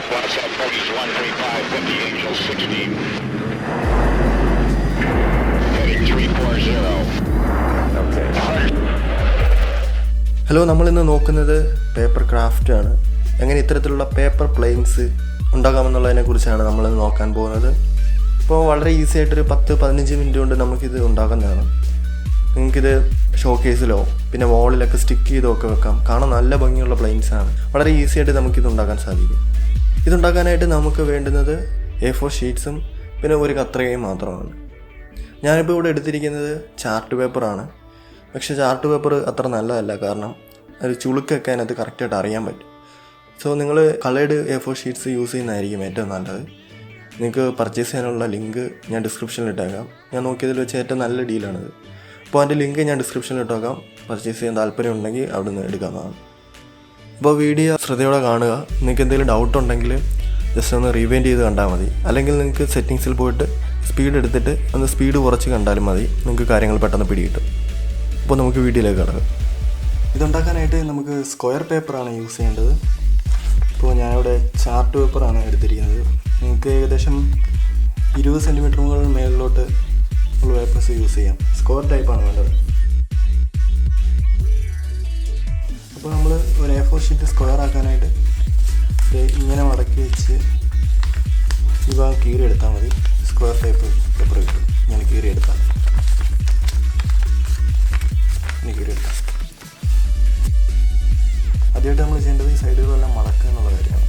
Southwest at bogeys 135, 50, Angel 16. Heading 340. Okay. Hello, നമ്മളിന്ന് നോക്കുന്നത് paper craft ആണ്. എങ്ങനെ ഇത്തരത്തിലുള്ള പേപ്പർ പ്ലെയിൻസ് ഉണ്ടാകാമെന്നുള്ളതിനെ കുറിച്ചാണ് നമ്മളിന്ന് നോക്കാൻ പോകുന്നത്. ഇപ്പോൾ വളരെ ഈസി ആയിട്ടൊരു 10-15 മിനിറ്റ് കൊണ്ട് നമുക്കിത് ഉണ്ടാക്കുന്നതാണ്. നിങ്ങൾക്കിത് ഷോക്കേസിലോ പിന്നെ വാളിലൊക്കെ സ്റ്റിക്ക് ചെയ്തൊക്കെ വെക്കാം. കാണാൻ നല്ല ഭംഗിയുള്ള പ്ലെയിൻസാണ്. വളരെ ഈസി ആയിട്ട് നമുക്കിത് ഉണ്ടാക്കാൻ സാധിക്കും. ഇതുണ്ടാക്കാനായിട്ട് നമുക്ക് വേണ്ടുന്നത് A4 ഷീറ്റ്സും പിന്നെ ഒരു കത്രികയും മാത്രമാണ്. ഞാനിപ്പോൾ ഇവിടെ എടുത്തിരിക്കുന്നത് ചാർട്ട് പേപ്പറാണ്. പക്ഷേ ചാർട്ട് പേപ്പർ അത്ര നല്ലതല്ല, കാരണം ഒരു ചുളുക്കൊക്കെ അതിനകത്ത് കറക്റ്റായിട്ട് അറിയാൻ പറ്റും. സോ നിങ്ങൾ കളേർഡ് A4 ഷീറ്റ്സ് യൂസ് ചെയ്യുന്നതായിരിക്കും ഏറ്റവും നല്ലത്. നിങ്ങൾക്ക് പർച്ചേസ് ചെയ്യാനുള്ള ലിങ്ക് ഞാൻ ഡിസ്ക്രിപ്ഷനിൽ ഇട്ടേക്കാം. ഞാൻ നോക്കിയതിൽ വെച്ച് ഏറ്റവും നല്ല ഡീലാണിത്. അപ്പോൾ അതിൻ്റെ ലിങ്ക് ഞാൻ ഡിസ്ക്രിപ്ഷനിൽ ഇട്ടേക്കാം. പർച്ചേസ് ചെയ്യാൻ താല്പര്യം ഉണ്ടെങ്കിൽ അവിടെ നിന്ന് എടുക്കാവുന്നതാണ്. അപ്പോൾ വീഡിയോ ശ്രദ്ധയോടെ കാണുക. നിങ്ങൾക്ക് എന്തെങ്കിലും ഡൗട്ട് ഉണ്ടെങ്കിൽ ജസ്റ്റ് ഒന്ന് റീവൈൻഡ് ചെയ്ത് കണ്ടാൽ മതി. അല്ലെങ്കിൽ നിങ്ങൾക്ക് സെറ്റിങ്സിൽ പോയിട്ട് സ്പീഡ് എടുത്തിട്ട് ഒന്ന് സ്പീഡ് കുറച്ച് കണ്ടാലും മതി. നിങ്ങൾക്ക് കാര്യങ്ങൾ പെട്ടെന്ന് പിടികിട്ടും. അപ്പോൾ നമുക്ക് വീഡിയോയിലേക്ക് കിടക്കാം. ഇതുണ്ടാക്കാനായിട്ട് നമുക്ക് സ്ക്വയർ പേപ്പറാണ് യൂസ് ചെയ്യേണ്ടത്. ഇപ്പോൾ ഞാനിവിടെ ചാർട്ട് പേപ്പറാണ് എടുത്തിരിക്കുന്നത്. നിങ്ങൾക്ക് ഏകദേശം 20 സെൻറ്റിമീറ്റർ മുതൽ മേളിലോട്ട് ഉള്ള പേപ്പേഴ്സ് യൂസ് ചെയ്യാം. സ്ക്വയർ ടൈപ്പാണ് വേണ്ടത്. അപ്പോൾ നമ്മൾ ഒരു A4 ഷീറ്റ് സ്ക്വയർ ആക്കാനായിട്ട് ഇങ്ങനെ മടക്കി വെച്ച് ഈ ഭാഗം കീറിയെടുത്താൽ മതി. സ്ക്വയർ ടൈപ്പ് പേപ്പർ കിട്ടും. ഇങ്ങനെ കീറിയെടുത്താൽ ആദ്യമായിട്ട് നമ്മൾ ചെയ്യേണ്ടത് ഈ സൈഡുകളെല്ലാം മടക്കുക എന്നുള്ള കാര്യമാണ്.